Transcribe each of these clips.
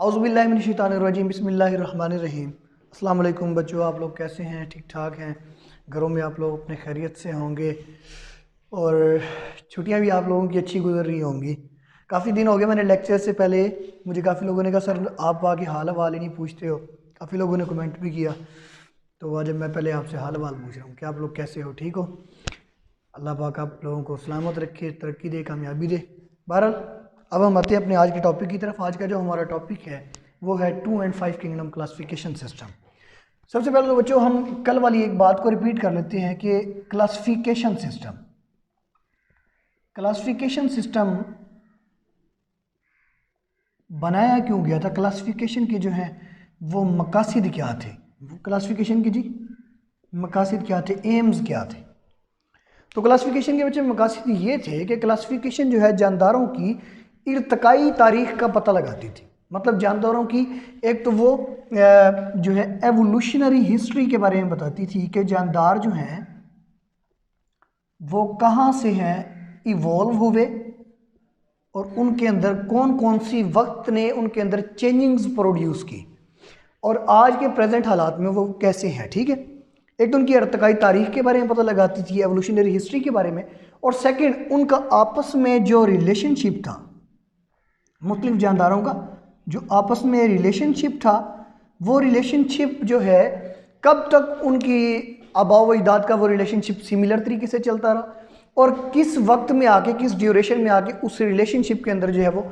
औज़ुबिल्लाहिमिनश्शैतानिर्रजीम बिस्मिल्लाहिर्रहमानिर्रहीम। अस्सलाम वालेकुम बच्चों, आप लोग कैसे हैं? ठीक ठाक हैं? घरों में आप लोग अपने खैरियत से होंगे और छुट्टियां भी आप लोगों की अच्छी गुजर रही होंगी। काफ़ी दिन हो गए मैंने लेक्चर से पहले, मुझे काफ़ी लोगों ने कहा सर आप आके हाल हवाल ही नहीं पूछते हो। काफ़ी लोगों ने कमेंट भी किया, तो आज मैं पहले आपसे हाल हवाल पूछ रहा हूँ कि आप लोग कैसे हो, ठीक हो? अल्लाह पाक आप लोगों को सलामत रखे, तरक्की दे, कामयाबी दे। बहरहाल अब हम आते हैं अपने आज के टॉपिक की तरफ। आज का जो हमारा टॉपिक है वो है 2 and 5 किंगडम क्लासिफिकेशन सिस्टम। सबसे पहले तो बच्चों हम कल वाली एक बात को रिपीट कर लेते हैं कि क्लासिफिकेशन सिस्टम बनाया क्यों गया था? क्लासिफिकेशन के जो है वो मकासद क्या थे? क्लासिफिकेशन के जी मकासद क्या थे, एम्स क्या थे? तो क्लासिफिकेशन के बच्चे मकासद ये थे कि क्लासिफिकेशन जो है जानदारों की इर्तकाई तारीख का पता लगाती थी। मतलब जानदारों की एक तो वो जो है एवोल्यूशनरी हिस्ट्री के बारे में बताती थी कि जानदार जो हैं वो कहाँ से हैं इवॉल्व हुए और उनके अंदर कौन कौन सी वक्त ने उनके अंदर चेंजिंग्स प्रोड्यूस की और आज के प्रेजेंट हालात में वो कैसे हैं। ठीक है, एक तो उनकी अर्तकाई तारीख के बारे में पता लगाती थी, एवोल्यूशनरी हिस्ट्री के बारे में, और सेकंड उनका आपस में जो रिलेशनशिप था, मुख्तलिफ जानदारों का जो आपस में रिलेशनशिप था, वो रिलेशनशिप जो है कब तक उनकी आबाओ अजदाद का वो रिलेशनशिप सिमिलर तरीके से चलता रहा और किस वक्त में आके, किस ड्यूरेशन में आके उस रिलेशनशिप के अंदर जो है वो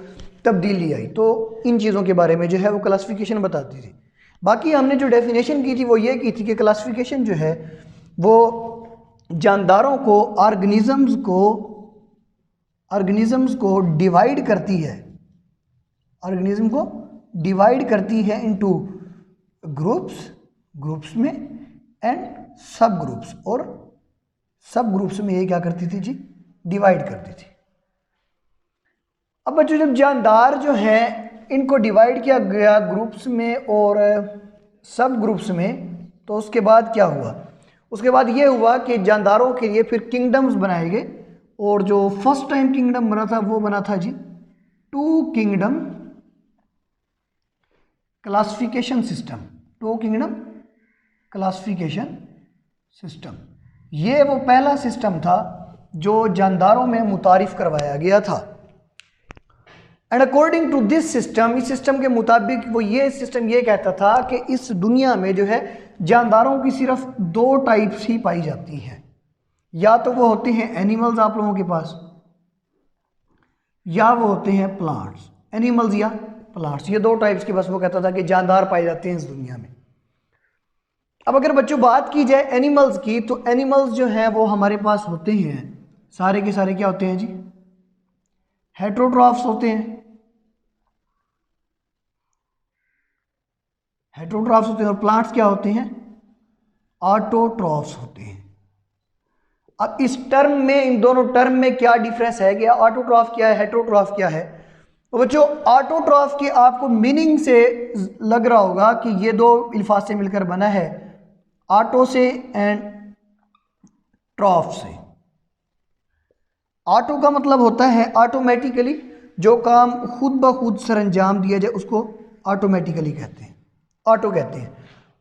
तब्दीली आई। तो इन चीज़ों के बारे में जो है वो क्लासिफिकेशन बताती थी। बाकी हमने जो डेफिनेशन की थी वो ये की थी कि क्लासिफिकेशन जो है वो जानदारों को ऑर्गेनिजम्स को डिवाइड करती है, ऑर्गेनिज्म को डिवाइड करती है इनटू ग्रुप्स में एंड सब ग्रुप्स, और सब ग्रुप्स में ये क्या करती थी जी, डिवाइड करती थी। अब बच्चों जब जानदार जो हैं इनको डिवाइड किया गया ग्रुप्स में और सब ग्रुप्स में, तो उसके बाद क्या हुआ? उसके बाद ये हुआ कि जानदारों के लिए फिर किंगडम्स बनाए गए, और जो फर्स्ट टाइम किंगडम बना था वो बना था जी 2 kingdom classification system. 2 kingdom classification system, ये वो पहला सिस्टम था जो जानदारों में मुतारिफ करवाया गया था। And according to this system, इस सिस्टम के मुताबिक वो ये सिस्टम ये कहता था कि इस दुनिया में जो है जानदारों की सिर्फ 2 टाइप्स ही पाई जाती हैं, या तो वो होते हैं एनिमल्स आप लोगों के पास, या वो होते हैं प्लांट्स। एनिमल्स या प्लांट्स, ये 2 टाइप्स के बस वो कहता था कि जानदार पाए जाते हैं इस दुनिया में। अब अगर बच्चों बात की जाए एनिमल्स की, तो एनिमल्स जो हैं वो हमारे पास होते हैं सारे के सारे क्या होते हैं जी, हेट्रोट्रॉफ्स होते हैं, हेट्रोट्रॉफ्स होते हैं, और प्लांट्स क्या होते हैं, ऑटोट्रॉफ्स होते हैं। अब इस टर्म में, इन दोनों टर्म में क्या डिफरेंस है कि ऑटोट्रॉफ क्या है, हेट्रोट्रॉफ क्या है? तो बच्चों ऑटोट्रॉफ के आपको मीनिंग से लग रहा होगा कि ये 2 अल्फाज से मिलकर बना है, ऑटो से एंड ट्रॉफ से। ऑटो का मतलब होता है ऑटोमेटिकली, जो काम खुद ब खुद सरंजाम दिया जाए उसको ऑटोमेटिकली कहते हैं, ऑटो कहते हैं।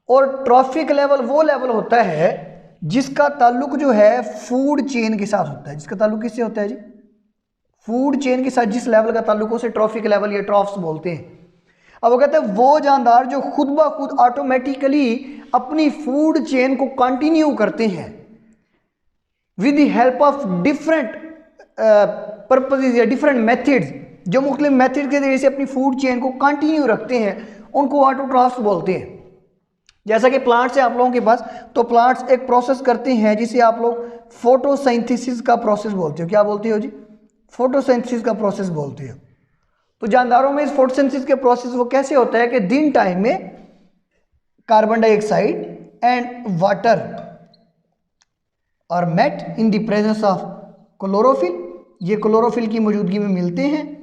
और ट्रॉफिक लेवल वो लेवल होता है जिसका ताल्लुक जो है फूड चेन के साथ होता है। जिसका ताल्लुक किससे होता है जी, फूड चेन के साथ जिस लेवल का ताल्लुक हो उसे ट्रॉफिक लेवल या ट्रॉफ्स बोलते हैं। अब वो कहते हैं वो जानदार जो खुद ब खुद ऑटोमेटिकली अपनी फूड चेन को कंटिन्यू करते हैं with the help of different purposes या डिफरेंट मेथड्स, जो मुख्तलिफ मेथड के जरिए से अपनी फूड चेन को कंटिन्यू रखते हैं, उनको ऑटोट्रॉफ्स बोलते हैं। जैसा कि प्लांट्स है आप लोगों के पास, तो प्लांट्स एक प्रोसेस करते हैं जिसे आप लोग फोटोसिंथेसिस का प्रोसेस बोलते हो। क्या बोलते हो जी, फोटोसिंथेसिस का प्रोसेस बोलते हो। तो जानदारों में इस फोटोसिंथेसिस के प्रोसेस वो कैसे होता है कि दिन टाइम में कार्बन डाइऑक्साइड एंड वाटर और met in the presence of chlorophyll, ये क्लोरोफिल की मौजूदगी में मिलते हैं,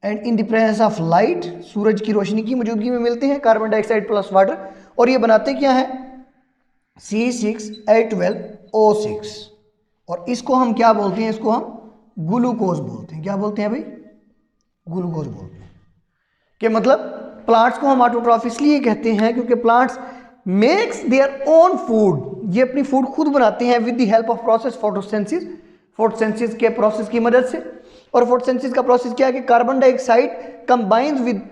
and in the presence of light, सूरज की रोशनी की मौजूदगी में मिलते हैं कार्बन डाइऑक्साइड प्लस वाटर, और ये बनाते क्या है C6H12O6, और इसको हम क्या बोलते हैं, इसको हम ग्लूकोज बोलते हैं। क्या बोलते हैं भाई, ग्लूकोज बोलते हैं। कि मतलब प्लांट्स को हम ऑटोट्रॉफ इसलिए कहते हैं क्योंकि plants makes their own food, ये अपनी फूड खुद बनाते हैं with the help of process photosynthesis, photosynthesis के प्रोसेस की मदद से। और फोटोसिंथेसिस का प्रोसेस क्या है कि carbon dioxide combines with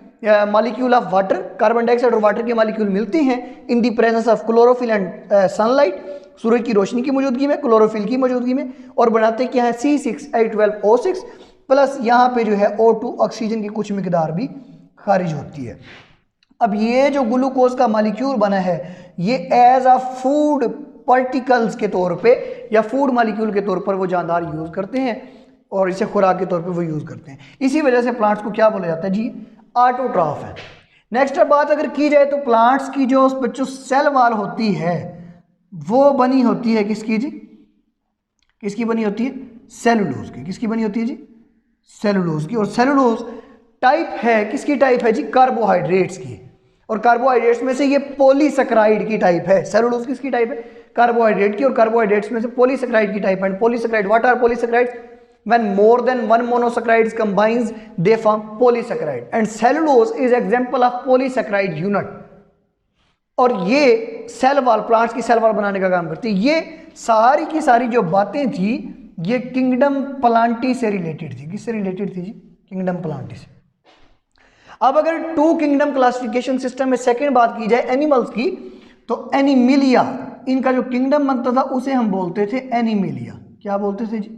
molecule of water, carbon dioxide और वाटर के मॉलिक्यूल मिलते हैं in the presence of chlorophyll and sunlight, सूरज की रोशनी की मौजूदगी में, क्लोरोफिल की मौजूदगी में, और बनाते क्या है C6H12O6 प्लस यहाँ पे जो है O2 ऑक्सीजन की कुछ मिकदार भी खारिज होती है। अब ये जो ग्लूकोज का मॉलिक्यूल बना है ये एज अ फूड पार्टिकल्स के तौर पे या फूड मॉलिक्यूल के तौर पर वो जानदार यूज़ करते हैं और इसे खुराक के तौर पे वो यूज़ करते हैं। इसी वजह से प्लांट्स को क्या बोला जाता है जी, ऑटोट्रॉफ है। नेक्स्ट बात अगर की जाए तो प्लांट्स की जो बच्चों सेल वॉल होती है वो बनी होती है किसकी जी, किसकी बनी होती है, सेलुलोज की। किसकी बनी होती है जी, सेलुलोज की। और सेलुलोज टाइप है किसकी टाइप है जी, कार्बोहाइड्रेट्स की। और कार्बोहाइड्रेट्स में से ये पॉलीसेकेराइड की टाइप है। सेलुलोज किसकी टाइप है, कार्बोहाइड्रेट की। और कार्बोहाइड्रेट्स में से पॉलीसेकेराइड की टाइप है। Polysaccharide, what are polysaccharides, when more than one monosaccharides combines they form polysaccharide and cellulose is example of polysaccharide unit। और ये सेल वॉल, प्लांट्स की सेल वॉल बनाने का काम करती है। ये सारी की सारी जो बातें थी ये किंगडम प्लांटी से रिलेटेड थी। किससे रिलेटेड थी जी, किंगडम प्लांटी से। अब अगर टू किंगडम क्लासिफिकेशन सिस्टम में सेकंड बात की जाए एनिमल्स की, तो एनिमिलिया, इनका जो किंगडम बनता था उसे हम बोलते थे एनिमिलिया। क्या बोलते थे जी,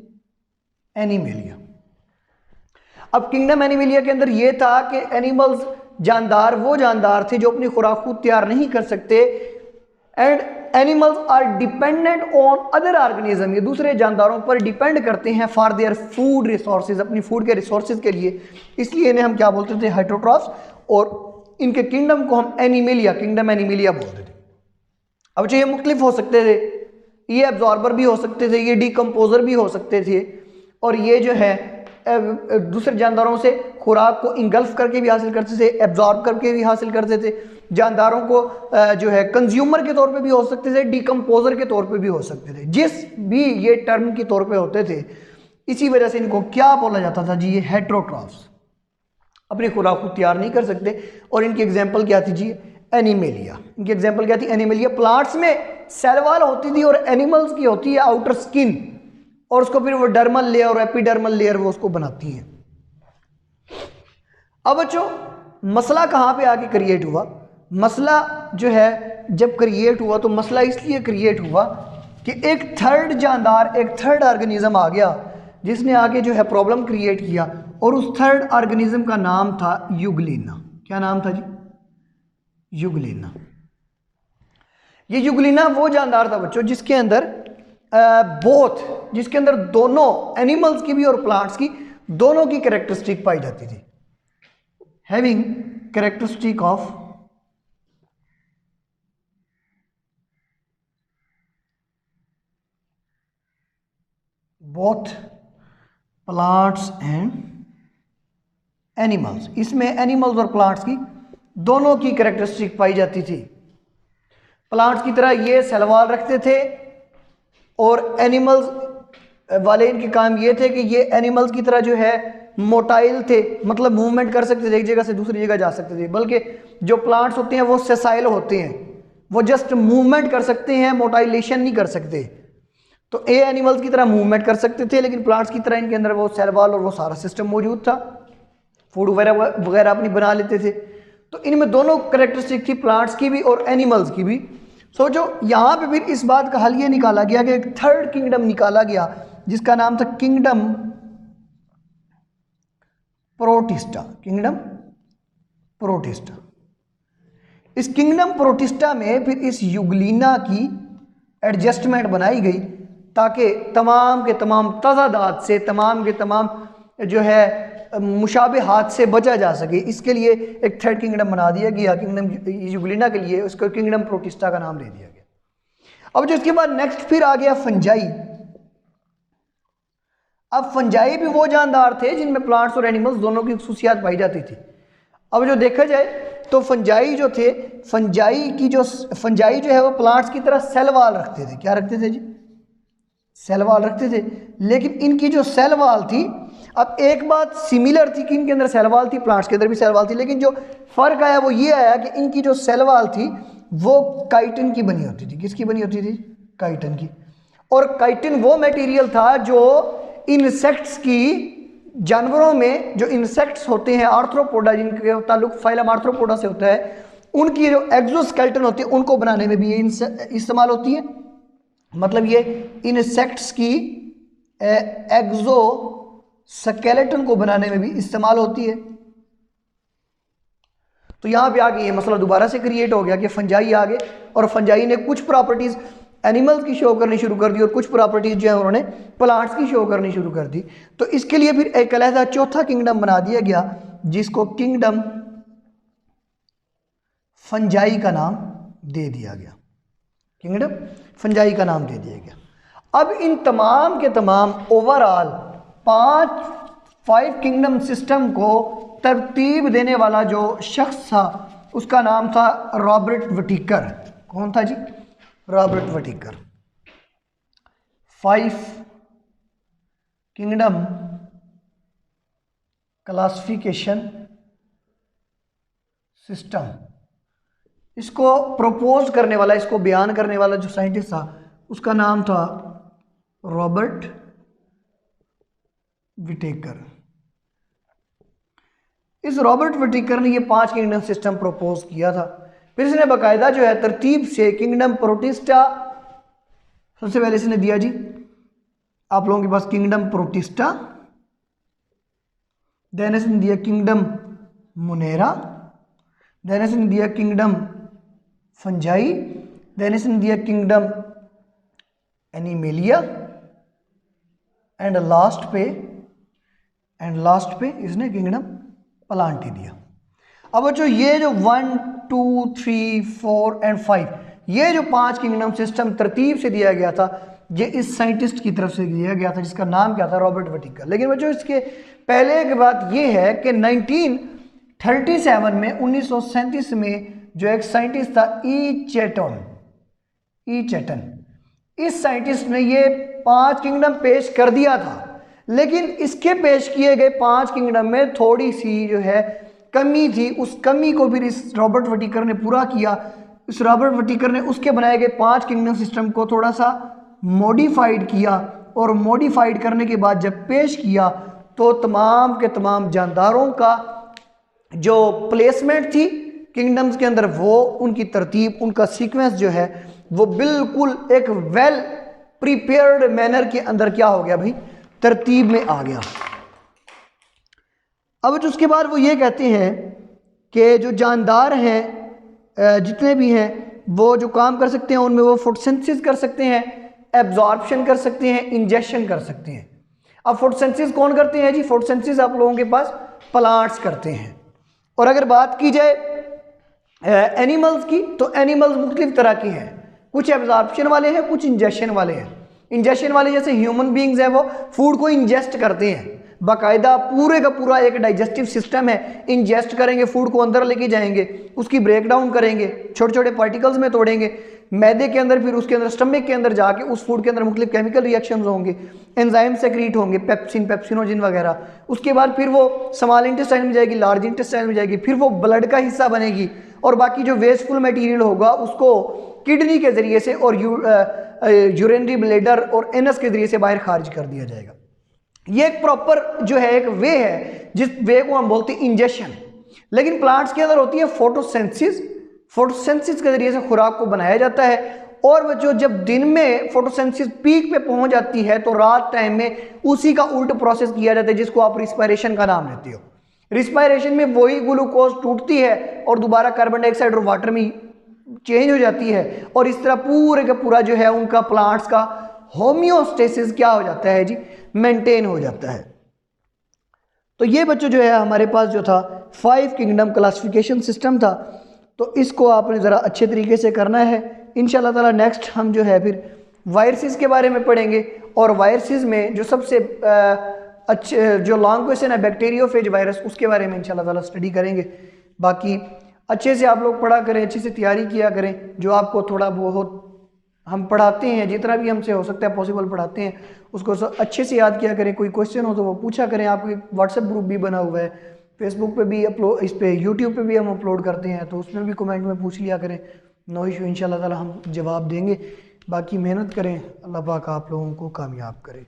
एनिमिलिया। अब किंगडम एनिमिलिया के अंदर यह था कि एनिमल्स, जानदार वो जानदार थे जो अपनी खुराक खुद तैयार नहीं कर सकते, and animals are dependent on other organism, ये दूसरे जानदारों पर डिपेंड करते हैं फॉर देयर फूड रिसोर्सेज, अपनी फूड के रिसोर्सेज के लिए। इसलिए इन्हें हम क्या बोलते थे, हेटेरोट्रॉफ्स, और इनके किंगडम को हम एनिमिलिया, किंगडम एनिमिलिया बोलते थे। अब जो ये मुख्तलिफ हो सकते थे, ये एब्जॉर्बर भी हो सकते थे, ये डिकम्पोजर भी हो सकते थे, और ये जो है दूसरे जानदारों से खुराक को इंगल्फ करके भी हासिल करते थे, एब्जॉर्ब करके भी हासिल करते थे। जानदारों को जो है कंज्यूमर के तौर पे भी हो सकते थे, डिकम्पोजर के तौर पे भी हो सकते थे, जिस भी ये टर्म के तौर पे होते थे। इसी वजह से इनको क्या बोला जाता था जी, ये हेटेरोट्रॉफ्स, अपनी खुराक को तैयार नहीं कर सकते। और इनकी एग्जाम्पल क्या थी जी, एनिमेलिया। इनकी एग्जाम्पल क्या थी, एनिमेलिया। प्लांट्स में सेल वॉल होती थी और एनिमल्स की होती है आउटर स्किन, और उसको फिर वो डर्मल लेयर और एपिडर्मल लेयर वो उसको बनाती हैं। अब बच्चों मसला कहाँ पे आके क्रिएट हुआ, मसला जो है जब क्रिएट हुआ तो मसला इसलिए क्रिएट हुआ कि एक थर्ड जानदार, एक थर्ड ऑर्गेनिज्म आ गया जिसने आगे जो है प्रॉब्लम क्रिएट किया, और उस थर्ड ऑर्गेनिज्म का नाम था यूग्लिना। क्या नाम था जी, यूग्लिना। ये यूग्लिना वो जानदार था बच्चों जिसके अंदर जिसके अंदर दोनों एनिमल्स की भी और प्लांट्स की दोनों की कैरेक्टरिस्टिक पाई जाती थी, having characteristic of both plants and animals. इसमें एनिमल्स और प्लांट्स की दोनों की कैरेक्टरिस्टिक पाई जाती थी। प्लांट्स की तरह ये सेल वॉल रखते थे, और एनिमल्स वाले इनके काम ये थे कि ये एनिमल्स की तरह जो है मोटाइल थे, मतलब मूवमेंट कर सकते थे, एक जगह से दूसरी जगह जा सकते थे। बल्कि जो प्लांट्स होते हैं वो सेसाइल होते हैं, वो जस्ट मूवमेंट कर सकते हैं, मोटाइलेशन नहीं कर सकते। तो ए एनिमल्स की तरह मूवमेंट कर सकते थे, लेकिन प्लांट्स की तरह इनके अंदर वो सेल वॉल और वो सारा सिस्टम मौजूद था, फूड वगैरह अपनी बना लेते थे। तो इनमें दोनों कैरेक्टरिस्टिक थी, प्लांट्स की भी और एनिमल्स की भी। सो जो यहाँ पे फिर इस बात का हल ये निकाला गया कि एक थर्ड किंगडम निकाला गया जिसका नाम था किंगडम प्रोटिस्टा। Kingdom protista. इस किंगडम प्रोटिस्टा में फिर इस यूग्लिना की एडजस्टमेंट बनाई गई ताकि तमाम के तमाम तजादात से, तमाम के तमाम जो है मुशाबिहात से बचा जा सके। इसके लिए एक थर्ड किंगडम बना दिया गया, किंगडम यूग्लिना के लिए उसको किंगडम प्रोटिस्टा का नाम दे दिया गया। अब जो इसके बाद नेक्स्ट फिर आ गया फंजाई। अब फंजाई भी वो जानदार थे जिनमें प्लांट्स और एनिमल्स दोनों की खुसूसियात पाई जाती थी। अब जो देखा जाए तो फंजाई जो थे, फंजाई जो है वो प्लांट्स की तरह सेल वॉल रखते थे। क्या रखते थे जी, सेल वॉल रखते थे। लेकिन इनकी जो सेल वॉल थी अब एक बात सिमिलर थी कि इनके अंदर सेल वॉल थी, प्लांट्स के अंदर भी सेल वॉल थी, लेकिन जो फ़र्क आया वो ये आया कि इनकी जो सेल वॉल थी वो काइटिन की बनी होती थी। किसकी बनी होती थी? काइटिन की। और काइटिन वो मटेरियल था जो इंसेक्ट्स की, जानवरों में जो इंसेक्ट्स होते हैं आर्थ्रोपोडा, जिनके ताल्लुक फाइलम आर्थ्रोपोडा से होता है, उनकी जो एक्सोस्केलेटन होती है उनको बनाने में भी ये इस्तेमाल होती है। मतलब ये इंसेक्ट्स की एक्सोस्केलेटन को बनाने में भी इस्तेमाल होती है। तो यहां पे आगे ये मसला दोबारा से क्रिएट हो गया कि फंजाई आ गए और फंजाई ने कुछ प्रॉपर्टीज एनिमल्स की शो करनी शुरू कर दी और कुछ प्रॉपर्टीज जो है उन्होंने प्लांट्स की शो करनी शुरू कर दी। तो इसके लिए फिर एक अलहदा चौथा किंगडम बना दिया गया जिसको किंगडम फंजाई का नाम दे दिया गया। किंगडम फंजाई का नाम दे दिया गया। अब इन तमाम के तमाम ओवरऑल 5 किंगडम सिस्टम को तरतीब देने वाला जो शख्स था उसका नाम था रॉबर्ट विटिकर। कौन था जी? Robert Whittaker. 5 kingdom classification system, इसको प्रपोज करने वाला, इसको बयान करने वाला जो साइंटिस्ट था उसका नाम था रॉबर्ट विटेकर। इस रॉबर्ट विटेकर ने ये 5 किंगडम सिस्टम प्रपोज किया था। फिर इसने बाकायदा जो है तरतीब से किंगडम प्रोटिस्टा सबसे पहले इसने दिया जी, आप लोगों के पास किंगडम प्रोटिस्टा, देन इसने दिया किंगडम मुनेरा, देन इसने दिया किंगडम फंजाई, देन इसने दिया किंगडम एनिमेलिया एंड लास्ट पे इसने किंगडम प्लांटी दिया। अब जो ये जो 1 2 3 4 एंड 5 ये जो 5 किंगडम सिस्टम तरतीब से दिया गया था ये इस साइंटिस्ट की तरफ से दिया गया था जिसका नाम क्या था? Robert Whittaker. लेकिन बच्चों इसके पहले की बात ये है कि 1937 में 1937 में जो एक साइंटिस्ट था ई चैटन, इस साइंटिस्ट ने ये 5 किंगडम पेश कर दिया था। लेकिन इसके पेश किए गए 5 किंगडम में थोड़ी सी जो है कमी थी, उस कमी को फिर इस रॉबर्ट विटेकर ने पूरा किया। इस रॉबर्ट विटेकर ने उसके बनाए गए 5 किंगडम सिस्टम को थोड़ा सा मॉडिफाइड किया और मॉडिफाइड करने के बाद जब पेश किया तो तमाम के तमाम जानदारों का जो प्लेसमेंट थी किंगडम्स के अंदर, वो उनकी तरतीब, उनका सीक्वेंस जो है वो बिल्कुल एक वेल प्रिपेयर्ड मैनर के अंदर क्या हो गया भाई? तरतीब में आ गया। अब जो उसके बाद वो ये कहते हैं कि जो जानदार हैं जितने भी हैं वो जो काम कर सकते हैं उनमें वो फोटोसिंथेसिस कर सकते हैं, एब्जॉर्प्शन कर सकते हैं, इंजेक्शन कर सकते हैं। अब फोटोसिंथेसिस कौन करते हैं जी? फोटोसिंथेसिस आप लोगों के पास प्लांट्स करते हैं। और अगर बात की जाए एनिमल्स की तो एनिमल्स मुख्तलिफ तरह की हैं, कुछ एब्जॉर्प्शन वाले हैं, कुछ इंजेक्शन वाले हैं। इंजेक्शन वाले जैसे ह्यूमन बींग्स हैं वो फूड को इंजेस्ट करते हैं, बाकायदा पूरे का पूरा एक डाइजेस्टिव सिस्टम है, इंजेस्ट करेंगे, फूड को अंदर लेके जाएंगे, उसकी ब्रेक डाउन करेंगे, छोटे छोटे पार्टिकल्स में तोड़ेंगे मैदे के अंदर, फिर उसके अंदर स्टमक के अंदर जाके उस फूड के अंदर मुख्तलिफ केमिकल रिएक्शंस होंगे, एंजाइम सेक्रीट होंगे, पेप्सिन, पेप्सिनोजिन वगैरह। उसके बाद फिर वो स्मॉल इंटेस्टाइन में जाएगी, लार्ज इंटेस्टाइन में जाएगी, फिर वो ब्लड का हिस्सा बनेगी और बाकी जो वेस्टफुल मटेरियल होगा उसको किडनी के जरिए से और यूरिनरी ब्लैडर और एनस के जरिए से बाहर खारिज कर दिया जाएगा। ये एक प्रॉपर जो है एक वे है जिस वे को हम बोलते हैं इंजेक्शन। लेकिन प्लांट्स के अंदर होती है फोटोसिंथेसिस, फोटोसिंथेसिस के जरिए से खुराक को बनाया जाता है। और बच्चों जब दिन में फोटोसिंथेसिस पीक पे पहुंच जाती है तो रात टाइम में उसी का उल्ट प्रोसेस किया जाता है जिसको आप रिस्पायरेशन का नाम लेते हो। रिस्पायरेशन में वही ग्लूकोज टूटती है और दोबारा कार्बन डाइऑक्साइड और वाटर में चेंज हो जाती है और इस तरह पूरे का पूरा जो है उनका प्लांट्स का होम्योस्टेसिस क्या हो जाता है जी? मेंटेन हो जाता है। तो ये बच्चों जो है हमारे पास जो था 5 किंगडम क्लासिफिकेशन सिस्टम था। तो इसको आपने ज़रा अच्छे तरीके से करना है। इंशाल्लाह ताला नेक्स्ट हम जो है फिर वायरसेस के बारे में पढ़ेंगे और वायरसेस में जो सबसे अच्छे जो लॉन्ग क्वेश्चन है बैक्टीरियोफेज वायरस, उसके बारे में इंशाल्लाह ताला स्टडी करेंगे। बाकी अच्छे से आप लोग पढ़ा करें, अच्छे से तैयारी किया करें, जो आपको थोड़ा बहुत हम पढ़ाते हैं, जितना भी हमसे हो सकता है पॉसिबल पढ़ाते हैं, उसको अच्छे से याद किया करें। कोई क्वेश्चन हो तो वो पूछा करें। आपके व्हाट्सएप ग्रुप भी बना हुआ है, फेसबुक पे भी अपलोड, इस पे यूट्यूब पे भी हम अपलोड करते हैं, तो उसमें भी कमेंट में पूछ लिया करें। नो इशू, इंशाल्लाह ताला हम जवाब देंगे। बाकी मेहनत करें, अल्लाह पाक आप लोगों को कामयाब करे।